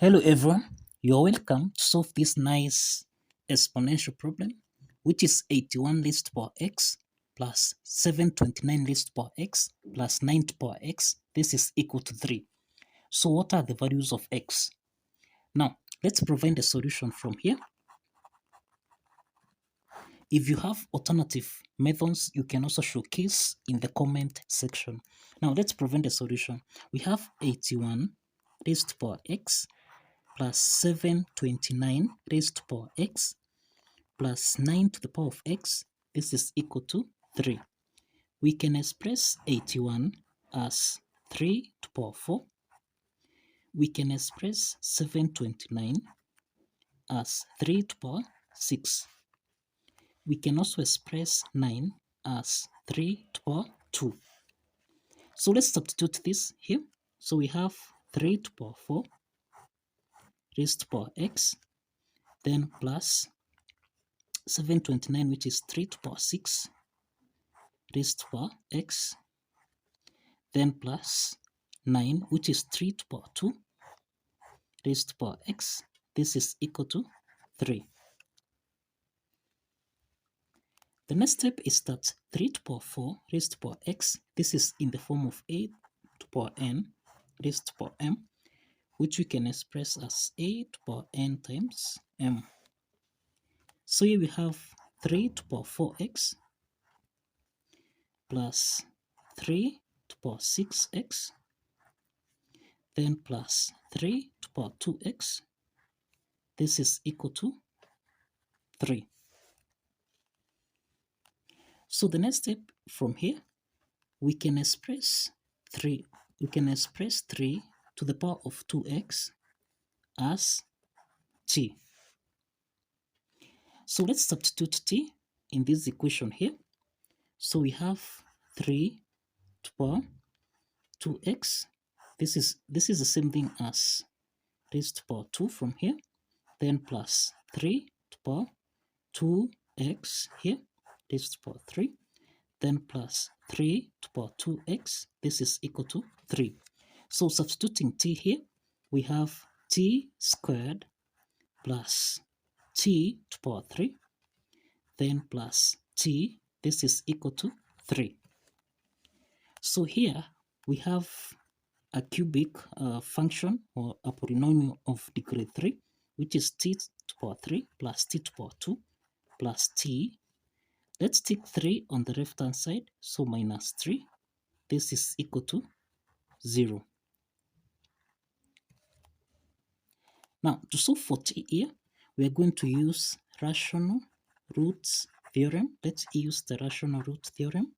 Hello everyone, you're welcome to solve this nice exponential problem, which is 81 raised to power x plus 729 raised to power x plus 9 to power x. This is equal to 3. So what are the values of x? Now, let's provide a solution from here. If you have alternative methods, you can also showcase in the comment section. Now, let's provide a solution. We have 81 raised to power x plus 729 raised to power x plus 9 to the power of x. This is equal to 3. We can express 81 as 3 to power 4. We can express 729 as 3 to power 6. We can also express 9 as 3 to power 2. So let's substitute this here. So we have 3 to power 4 raised to power x, then plus 729, which is 3 to power 6 raised to power x, then plus 9, which is 3 to power 2 raised to power x. This is equal to 3. The next step is that 3 to power 4 raised to power x, this is in the form of a to power n raised to power m, which we can express as a to power n times m. So here we have 3 to power 4x plus 3 to power 6x, then plus 3 to power 2x. This is equal to 3. So the next step from here, we can express 3 to the power of 2x as t. So let's substitute t in this equation here. So we have 3 to power 2x. This is the same thing as raised to power 2 from here. Then plus 3 to power 2x here, raised to power 3. Then plus 3 to power 2x. This is equal to 3. So substituting t here, we have t squared plus t to power 3. Then plus t, this is equal to 3. So here we have a cubic function or a polynomial of degree 3, which is t to power 3 plus t to power 2 plus t. Let's take 3 on the left hand side, so minus 3. This is equal to 0. Now, to solve for t here, we are going to use rational roots theorem. Let's use the rational root theorem,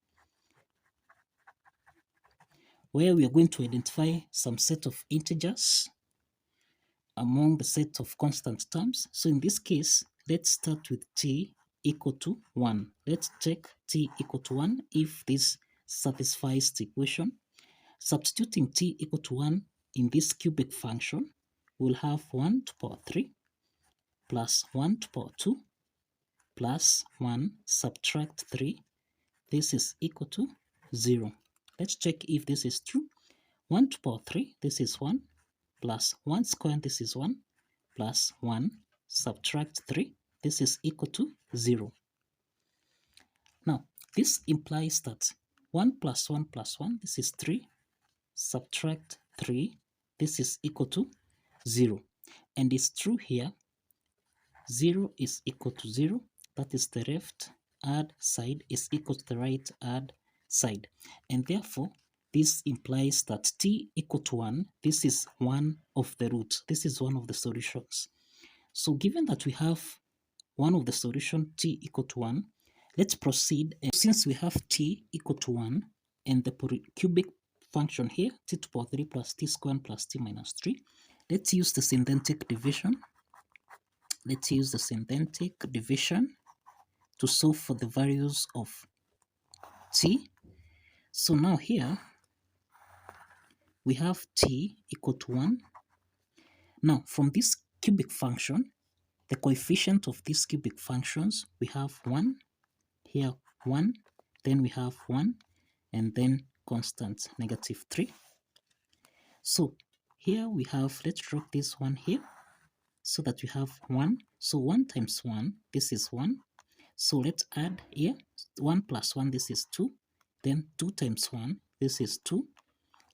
where we are going to identify some set of integers among the set of constant terms. So in this case, let's start with t equal to 1. Let's check t equal to 1 if this satisfies the equation. Substituting t equal to 1 in this cubic function, we'll have 1 to power 3 plus 1 to power 2 plus 1 subtract 3. This is equal to 0. Let's check if this is true. 1 to power 3, this is 1, plus 1 squared, this is 1, plus 1 subtract 3. This is equal to 0. Now, this implies that 1 plus 1 plus 1, this is 3, subtract 3, this is equal to 0. And it's true here, 0 is equal to 0. That is the left hand side is equal to the right hand side. And therefore, this implies that t equal to 1, this is one of the roots. This is one of the solutions. So given that we have one of the solution, t equal to 1, let's proceed. And since we have t equal to 1 and the cubic function here, t to power 3 plus t squared plus t minus 3, let's use the synthetic division. Let's use the synthetic division to solve for the values of t. So now here, we have t equal to 1. Now, from this cubic function, the coefficient of these cubic functions, we have 1, here 1, then we have 1, and then constant negative 3. So here we have, let's drop this one here so that we have 1. So 1 times 1, this is 1. So let's add here 1 plus 1, this is 2. Then 2 times 1, this is 2.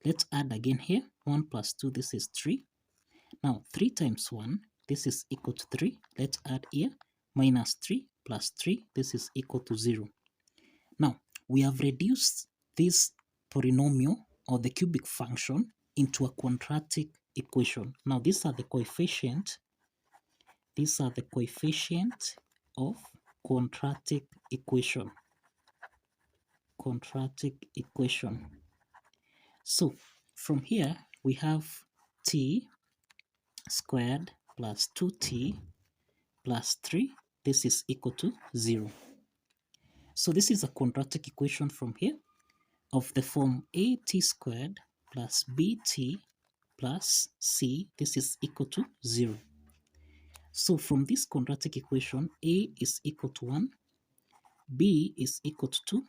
Let's add again here 1 plus 2, this is 3. Now 3 times 1, this is equal to 3. Let's add here minus 3 plus 3, this is equal to 0. Now we have reduced this polynomial or the cubic function into a quadratic equation. Now these are the coefficients. These are the coefficients of quadratic equation. Quadratic equation. So from here we have t squared plus 2t plus 3. This is equal to 0. So this is a quadratic equation from here of the form at squared plus bt plus c. This is equal to 0. So from this quadratic equation, a is equal to 1, b is equal to 2,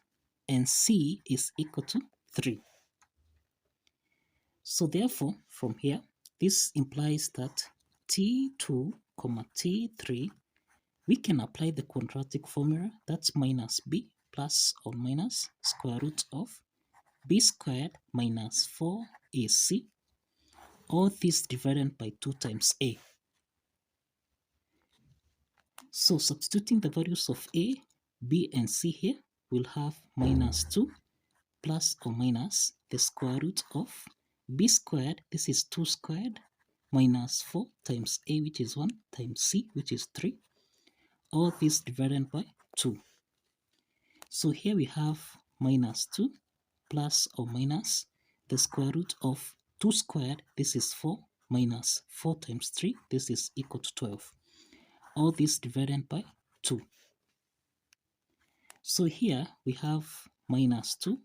and c is equal to 3. So therefore, from here, this implies that t2, t3, we can apply the quadratic formula, that's minus b plus or minus square root of b squared minus 4ac, all this divided by 2 times a. So substituting the values of a, b, and c here, we'll have minus 2 plus or minus the square root of b squared, this is 2 squared, minus 4 times a, which is 1, times c, which is 3. All this divided by 2. So here we have minus 2 plus or minus the square root of 2 squared, this is 4, minus 4 times 3, this is equal to 12. All this divided by 2. So here we have minus 2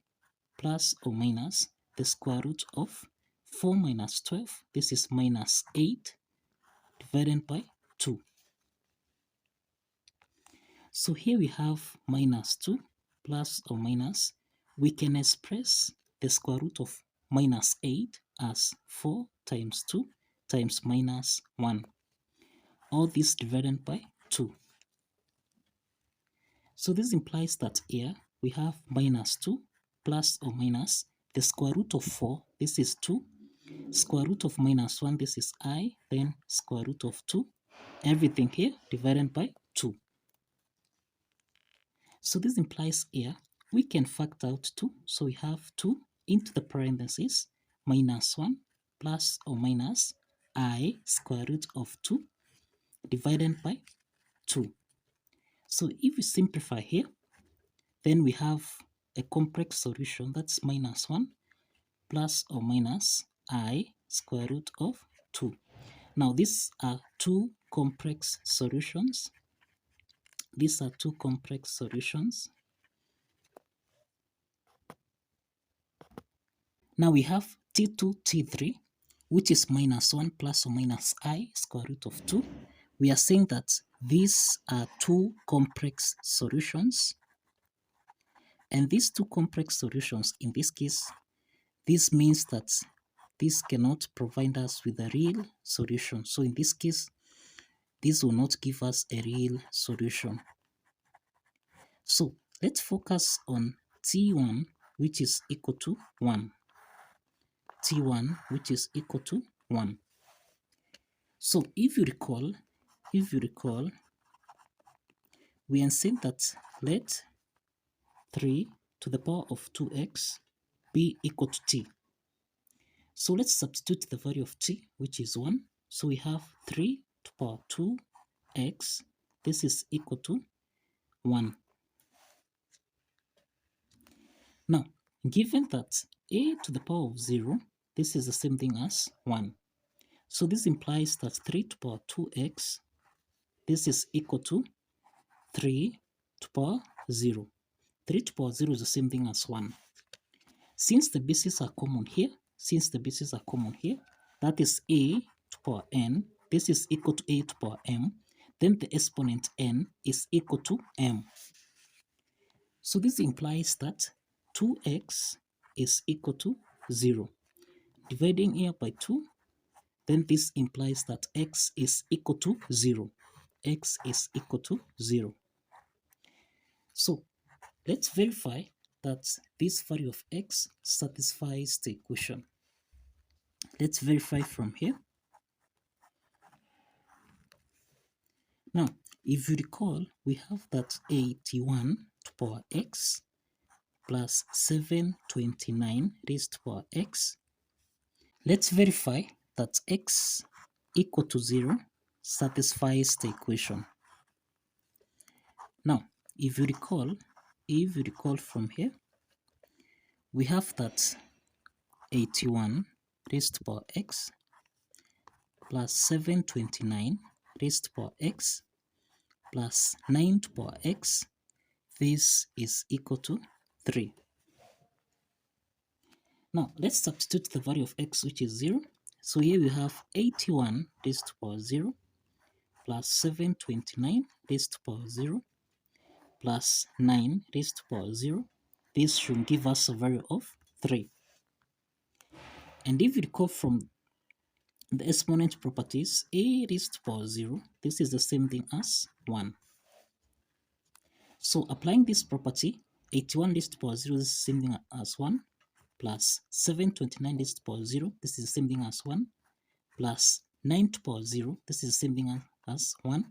plus or minus the square root of 4 minus 12, this is minus 8 divided by 2. So here we have minus 2 plus or minus, we can express the square root of minus 8 as 4 times 2 times minus 1. All this divided by 2. So this implies that here we have minus 2 plus or minus the square root of 4, this is 2, square root of minus 1, this is I, then square root of 2, everything here divided by 2. So this implies here we can factor out 2, so we have 2 into the parentheses minus 1 plus or minus I square root of 2 divided by 2. So if we simplify here, then we have a complex solution, that's minus 1 plus or minus I square root of 2. Now these are two complex solutions. These are two complex solutions. Now we have t2, t3, which is minus 1 plus or minus I square root of 2. We are saying that these are two complex solutions. And these two complex solutions, in this case, this means that this cannot provide us with a real solution. So in this case, this will not give us a real solution. So let's focus on t1, which is equal to 1. t1, which is equal to 1. So if you recall, we are saying that let 3 to the power of 2x be equal to t. So let's substitute the value of t, which is 1. So we have 3 to the power 2x. This is equal to 1. Now, given that a to the power of 0, this is the same thing as 1. So this implies that 3 to the power 2x, this is equal to 3 to the power 0. 3 to the power 0 is the same thing as 1. Since the bases are common here, that is a to the power n, this is equal to a to the power m, then the exponent n is equal to m. So this implies that 2x is equal to 0. Dividing here by 2, then this implies that x is equal to 0. X is equal to 0. So let's verify that this value of x satisfies the equation. Let's verify from here. Now, if you recall, we have that 81 to power x plus 729 raised to power x. Let's verify that x equal to 0 satisfies the equation. Now, if you recall from here, we have that 81 raised to power x plus 729 raised to power x plus 9 to power x. This is equal to 3. Now, let's substitute the value of x, which is 0. So here we have 81 raised to power 0 plus 729 raised to power 0 plus 9 raised to power 0. This should give us a value of 3. And if you recall from the exponent properties, a raised to power 0, this is the same thing as 1. So applying this property, 81 raised to power 0 is the same thing as 1, plus 729 raised to power 0, this is the same thing as 1, plus 9 to power 0, this is the same thing as 1.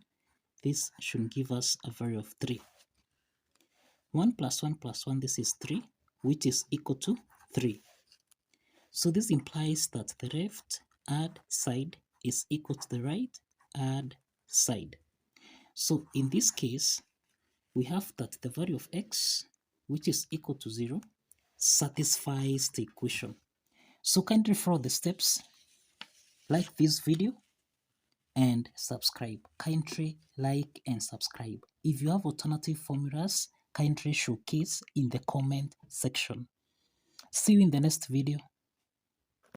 This should give us a value of 3. 1 plus 1 plus 1, this is 3, which is equal to 3. So this implies that the left add side is equal to the right add side. So in this case, we have that the value of x, which is equal to 0, satisfies the equation. So kindly follow the steps, like this video, and subscribe. Kindly like and subscribe. If you have alternative formulas, kindly showcase in the comment section. See you in the next video.